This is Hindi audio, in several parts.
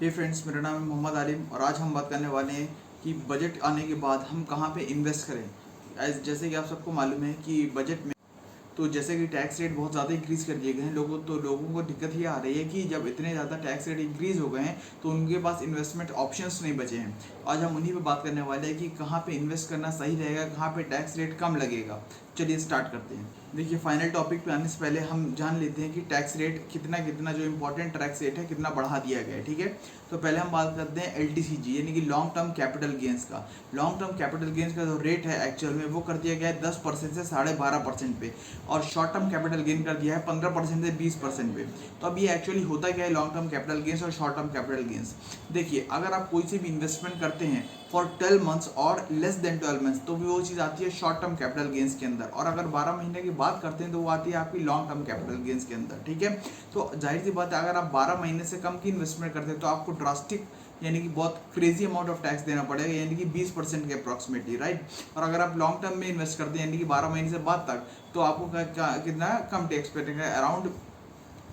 हे फ्रेंड्स, मेरा नाम है मोहम्मद आलिम और आज हम बात करने वाले हैं कि बजट आने के बाद हम कहाँ पे इन्वेस्ट करें। जैसे कि आप सबको मालूम है कि बजट में तो जैसे कि टैक्स रेट बहुत ज़्यादा इंक्रीज़ कर दिए गए हैं लोगों को दिक्कत ये आ रही है कि जब इतने ज़्यादा टैक्स रेट इंक्रीज़ हो गए हैं तो उनके पास इन्वेस्टमेंट ऑप्शंस नहीं बचे हैं। आज हम उन्हीं पे बात करने वाले हैं कि कहाँ पे इन्वेस्ट करना सही रहेगा, कहाँ पे टैक्स रेट कम लगेगा। चलिए स्टार्ट करते हैं। देखिए, फाइनल टॉपिक पे आने से पहले हम जान लेते हैं कि टैक्स रेट कितना जो इम्पोर्टेंट टैक्स रेट है कितना बढ़ा दिया गया है। ठीक है, तो पहले हम बात करते हैं LTCG यानी कि लॉन्ग टर्म कैपिटल गेंस का। लॉन्ग टर्म कैपिटल गेंस का जो रेट है एक्चुअल में वो कर दिया गया है 10% से 12.5% पे, और शॉर्ट टर्म कैपिटल गेन कर दिया है 15% से 20% पे। तो अब ये एक्चुअली होता क्या है लॉन्ग टर्म कैपिटल गेंस और शॉर्ट टर्म कैपिटल गेंस। देखिए, अगर आप कोई से भी इन्वेस्टमेंट करते हैं फॉर 12 मंथ्स और लेस देन 12 मंथ्स तो वो चीज़ आती है शॉर्ट टर्म कैपिटल गेंस के अंदर, और अगर 12 महीने की बात करते हैं तो वो आती है आपकी लॉन्ग टर्म कैपिटल गेंस के अंदर। ठीक है, तो जाहिर सी बात है अगर आप 12 महीने से कम की इन्वेस्टमेंट करते हैं तो आपको ड्रास्टिक यानी कि बहुत क्रेजी अमाउंट ऑफ टैक्स देना पड़ेगा, यानी कि 20% के अप्रॉक्सीमेटली, राइट। और अगर आप लॉन्ग टर्म में इन्वेस्ट करते हैं यानी कि 12 महीने से बाद तक तो आपको कितना कम टैक्स पेगा, अराउंड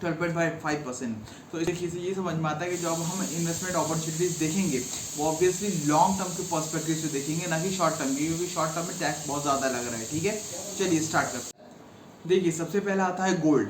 12.5%। तो देखिए से ये समझ में आता है कि जब हम इन्वेस्टमेंट अपॉर्चुनिटीज देखेंगे वो ऑब्वियसली लॉन्ग टर्म के पर्सपेक्टिव से देखेंगे, ना कि शॉर्ट टर्म की, क्योंकि शॉर्ट टर्म में टैक्स बहुत ज़्यादा लग रहा है। ठीक है, चलिए स्टार्ट करते हैं। देखिए, सबसे पहला आता है गोल्ड।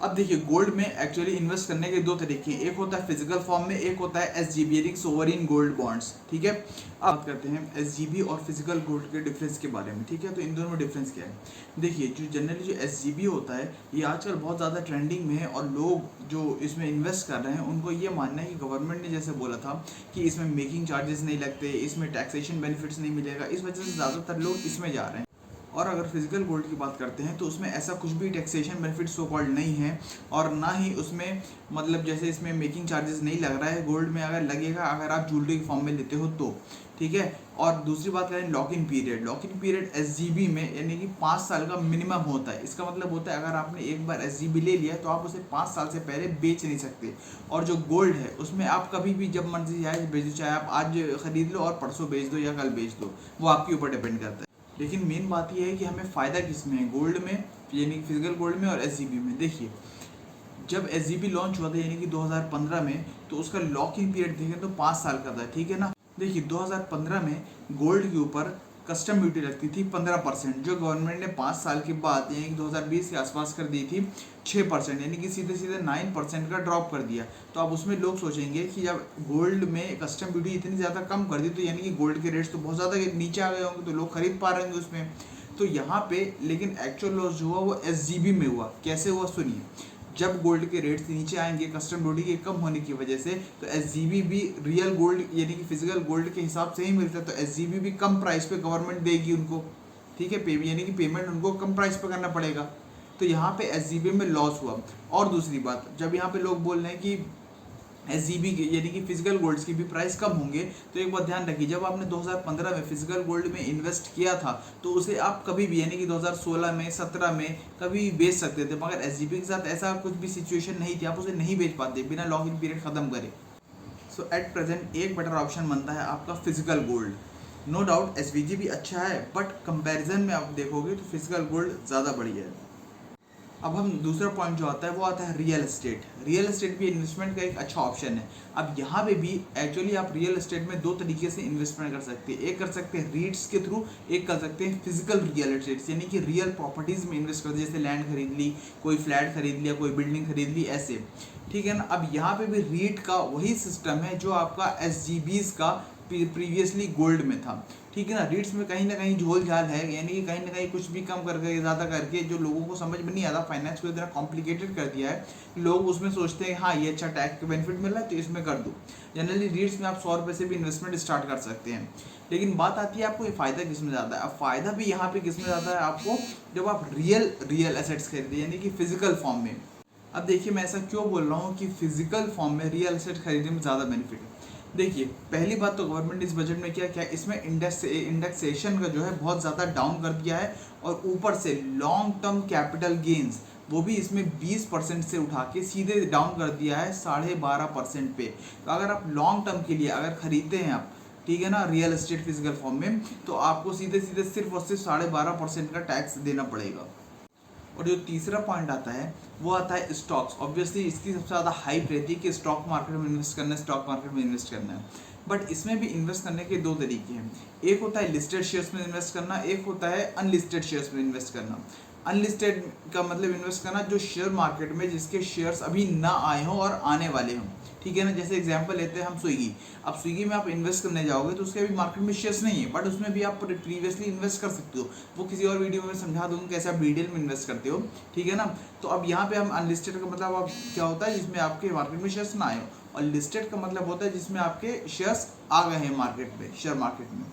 अब देखिए, गोल्ड में एक्चुअली इन्वेस्ट करने के दो तरीके हैं, एक होता है फिजिकल फॉर्म में, एक होता है SGB यानी सोवरिन गोल्ड बॉन्ड्स। ठीक है, अब बात करते हैं SGB और फिजिकल गोल्ड के डिफरेंस के बारे में। ठीक है, तो इन दोनों में डिफरेंस क्या है। देखिए, जो जनरली जो SGB होता है ये आजकल बहुत ज़्यादा ट्रेंडिंग में है, और लोग जो इसमें इन्वेस्ट कर रहे हैं उनको ये मानना है कि गवर्नमेंट ने जैसे बोला था कि इसमें मेकिंग चार्जेस नहीं लगते, इसमें टैक्सेशन बेनिफिट्स नहीं मिलेगा, इस वजह से ज़्यादातर लोग इसमें जा रहे हैं। और अगर फिजिकल गोल्ड की बात करते हैं तो उसमें ऐसा कुछ भी टैक्सेशन बेनिफिट सो कॉल्ड नहीं है, और ना ही उसमें मतलब जैसे इसमें मेकिंग चार्जेस नहीं लग रहा है। गोल्ड में अगर लगेगा अगर आप ज्वेलरी के फॉर्म में लेते हो तो। ठीक है, और दूसरी बात करें lock in period. Lock in period SGB में यानी कि 5 साल का मिनिमम होता है। इसका मतलब होता है अगर आपने एक बार SGB ले लिया तो आप उसे 5 साल से पहले बेच नहीं सकते। और जो गोल्ड है उसमें आप कभी भी जब मर्जी चाहे बेच दो, चाहे आप आज खरीद लो और परसों बेच दो या कल बेच दो, वो आपके ऊपर डिपेंड करता है। लेकिन मेन बात यह है कि हमें फ़ायदा किस में है, गोल्ड में यानी फिजिकल गोल्ड में और SGB में। देखिए, जब SGB लॉन्च हुआ था यानी कि 2015 में, तो उसका लॉक इन पीरियड देखें तो 5 साल का था। ठीक है ना। देखिए, 2015 में गोल्ड के ऊपर कस्टम ड्यूटी लगती थी 15%, जो गवर्नमेंट ने 5 साल के बाद यानी कि 2020 के आसपास कर दी थी 6%, यानी कि सीधे सीधे 9% का ड्रॉप कर दिया। तो अब उसमें लोग सोचेंगे कि जब गोल्ड में कस्टम ड्यूटी इतनी ज़्यादा कम कर दी तो यानी कि गोल्ड के रेट्स तो बहुत ज़्यादा नीचे आ गए होंगे, तो लोग खरीद पा रहे होंगे उसमें। तो यहाँ पे लेकिन एक्चुअल लॉस जो हुआ वो SGB में हुआ। कैसे हुआ सुनिए, जब गोल्ड के रेट्स नीचे आएंगे कस्टम ड्यूटी के कम होने की वजह से, तो SGB भी रियल गोल्ड यानी कि फिजिकल गोल्ड के हिसाब से ही मिलता है, तो SGB भी कम प्राइस पे गवर्नमेंट देगी उनको। ठीक है, यानी कि पेमेंट उनको कम प्राइस पे करना पड़ेगा। तो यहाँ पे SGB में लॉस हुआ। और दूसरी बात, जब यहाँ पे लोग बोल रहे हैं कि SGB यानी कि फिजिकल गोल्ड्स की भी प्राइस कम होंगे, तो एक बात ध्यान रखिए, जब आपने 2015 में फिजिकल गोल्ड में इन्वेस्ट किया था तो उसे आप कभी भी यानी कि 2016 में 17 में कभी भी बेच सकते थे, मगर SGB के साथ ऐसा कुछ भी सिचुएशन नहीं थी, आप उसे नहीं बेच पाते बिना लॉक इन पीरियड खत्म करे। सो एट प्रेजेंट एक बेटर ऑप्शन बनता है आपका physical gold. No doubt SVG भी अच्छा है, बट कंपैरिजन में आप देखोगे तो फिजिकल गोल्ड ज़्यादा बढ़िया है। अब हम दूसरा पॉइंट जो आता है वो आता है रियल एस्टेट। रियल एस्टेट भी इन्वेस्टमेंट का एक अच्छा ऑप्शन है। अब यहाँ पे भी एक्चुअली आप रियल एस्टेट में दो तरीके से इन्वेस्टमेंट कर सकते हैं, एक कर सकते हैं रीट्स के थ्रू, एक कर सकते हैं फिजिकल रियल एस्टेट यानी कि रियल प्रॉपर्टीज़ में इन्वेस्ट करते हैं, जैसे लैंड खरीद ली, कोई फ्लैट खरीद लिया, कोई बिल्डिंग खरीद ली, ऐसे। ठीक है ना। अब यहाँ पे भी रीट का वही सिस्टम है जो आपका SGBs का प्रीवियसली गोल्ड में था। ठीक है ना। रीट्स में कहीं ना कहीं झोल झाल है, यानी कि कहीं ना कहीं कुछ भी कम करके ज़्यादा करके जो लोगों को समझ में नहीं आता, फाइनेंस को इतना कॉम्प्लिकेटेड कर दिया है, लोग उसमें सोचते हैं हाँ ये अच्छा टैक्स का बेनिफिट मिल रहा है तो इसमें कर दो। जनरली रीट्स में आप 100 रुपये से भी इन्वेस्टमेंट स्टार्ट कर सकते हैं। लेकिन बात आती है आपको ये फ़ायदा किस में ज़्यादा है। अब फ़ायदा भी यहाँ पे किस में ज़्यादा है आपको, जब आप रियल एसेट्स खरीदते यानी कि फिजिकल फॉर्म में। अब देखिए, मैं ऐसा क्यों बोल रहा हूँ कि फिजिकल फॉर्म में रियल एसेट खरीदने में ज़्यादा बेनिफिट है। देखिए, पहली बात तो गवर्नमेंट इस बजट में क्या इसमें इंडेक्सेशन का जो है बहुत ज़्यादा डाउन कर दिया है, और ऊपर से लॉन्ग टर्म कैपिटल गेन्स वो भी इसमें 20% से उठा के सीधे डाउन कर दिया है 12.5% पे। तो अगर आप लॉन्ग टर्म के लिए अगर खरीदते हैं आप, ठीक है ना, रियल एस्टेट फिजिकल फॉर्म में, तो आपको सीधे सीधे सिर्फ और सिर्फ 12.5% का टैक्स देना पड़ेगा। और जो तीसरा पॉइंट आता है वो आता है स्टॉक्स। ऑब्वियसली इसकी सबसे ज़्यादा हाइप रहती है कि स्टॉक मार्केट में इन्वेस्ट करना है, स्टॉक मार्केट में इन्वेस्ट करना है। बट इसमें भी इन्वेस्ट करने के दो तरीके हैं, एक होता है लिस्टेड शेयर्स में इन्वेस्ट करना, एक होता है अनलिस्टेड शेयर्स में इन्वेस्ट करना। अनलिस्टेड का मतलब इन्वेस्ट करना जो शेयर मार्केट में जिसके शेयर्स अभी ना आए हों और आने वाले हों, ठीक है ना। जैसे एग्जांपल लेते हैं हम स्विगी। अब स्विगी में आप इन्वेस्ट करने जाओगे तो उसके अभी मार्केट में शेयर्स नहीं है, बट उसमें भी आप प्रीवियसली इन्वेस्ट कर सकते हो। वो किसी और वीडियो में समझा दूंगा कैसे आप डिटेल में इन्वेस्ट करते हो, ठीक है ना। तो अब यहाँ पे हम अनलिस्टेड का मतलब अब क्या होता है, जिसमें आपके मार्केट में शेयर्स ना आए हो, और लिस्टेड का मतलब होता है जिसमें आपके शेयर्स आ गए हैं मार्केट में, शेयर मार्केट में।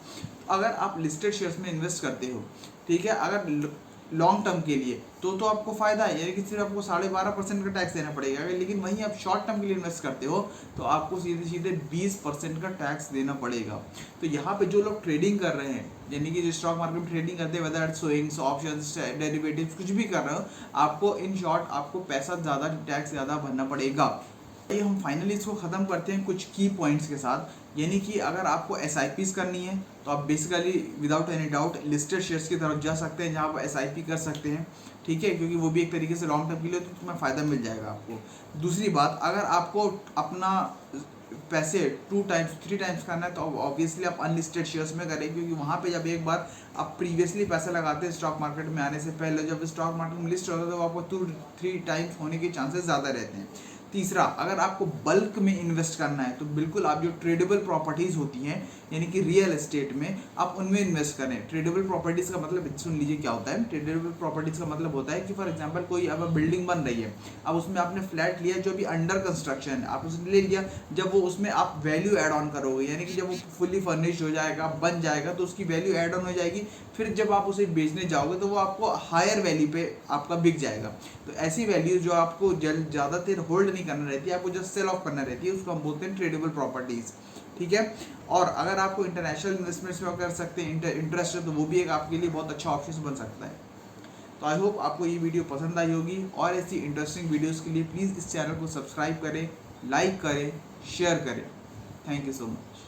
अगर आप लिस्टेड शेयर्स में इन्वेस्ट करते हो, ठीक है, अगर लॉन्ग टर्म के लिए तो आपको फायदा है, यानी कि सिर्फ आपको 12.5% का टैक्स देना पड़ेगा। लेकिन वहीं आप शॉर्ट टर्म के लिए इन्वेस्ट करते हो तो आपको सीधे सीधे 20% का टैक्स देना पड़ेगा। तो यहाँ पे जो लोग ट्रेडिंग कर रहे हैं, यानी कि जो स्टॉक मार्केट में ट्रेडिंग करते हैं, वेदर स्विंग्स, ऑप्शंस, डेरिवेटिव्स, कुछ भी कर रहे हो, आपको इन शॉर्ट आपको पैसा ज़्यादा, टैक्स ज़्यादा भरना पड़ेगा। ये हम फाइनली इसको ख़त्म करते हैं कुछ की पॉइंट्स के साथ। यानी कि अगर आपको SIPs करनी है तो आप basically without any doubt listed shares की तरफ जा सकते हैं, जहाँ आप SIP कर सकते हैं, ठीक है, क्योंकि वो भी एक तरीके से लॉन्ग टर्म के लिए तो तुम्हें फ़ायदा मिल जाएगा आपको। दूसरी बात, अगर आपको अपना पैसे 2 टाइम्स 3 टाइम्स करना है तो ऑब्वियसली आप अनलिस्टेड शेयर्स में करें, क्योंकि वहाँ पे जब एक बार आप प्रीवियसली पैसा लगाते हैं स्टॉक मार्केट में आने से पहले, जब स्टॉक मार्केट में लिस्ट होता है तो आपको 2-3 टाइम्स होने के चांसेस ज़्यादा रहते हैं। तीसरा, अगर आपको बल्क में इन्वेस्ट करना है तो बिल्कुल आप जो ट्रेडेबल प्रॉपर्टीज़ होती हैं, यानी कि रियल एस्टेट में, आप उनमें इन्वेस्ट करें। ट्रेडेबल प्रॉपर्टीज़ का मतलब सुन लीजिए क्या होता है। ट्रेडेबल प्रॉपर्टीज़ का मतलब होता है कि फॉर एग्जांपल कोई अब बिल्डिंग बन रही है, अब उसमें आपने फ्लैट लिया जो अभी अंडर कंस्ट्रक्शन है, आप उसने ले लिया, जब वो उसमें आप वैल्यू ऐड ऑन करोगे, यानी कि जब वो फुली फर्निश्ड हो जाएगा, बन जाएगा, तो उसकी वैल्यू ऐड ऑन हो जाएगी। फिर जब आप उसे बेचने जाओगे तो वो आपको हायर वैल्यू पे आपका बिक जाएगा। तो ऐसी वैल्यू जो आपको ज़्यादा देर होल्ड नहीं करना रहती है, आपको जस्ट सेल ऑफ करना रहती है, उसको हम बोलते हैं ट्रेडेबल प्रॉपर्टीज़, ठीक है। और अगर आपको इंटरनेशनल इन्वेस्टमेंट्स में कर सकते हैं इंटरेस्ट है, तो वो भी एक आपके लिए बहुत अच्छा ऑप्शन बन सकता है। तो आई होप आपको ये वीडियो पसंद आई होगी, और ऐसी इंटरेस्टिंग वीडियोज़ के लिए प्लीज़ इस चैनल को सब्सक्राइब करें, लाइक करें, शेयर करें। Thank you so much.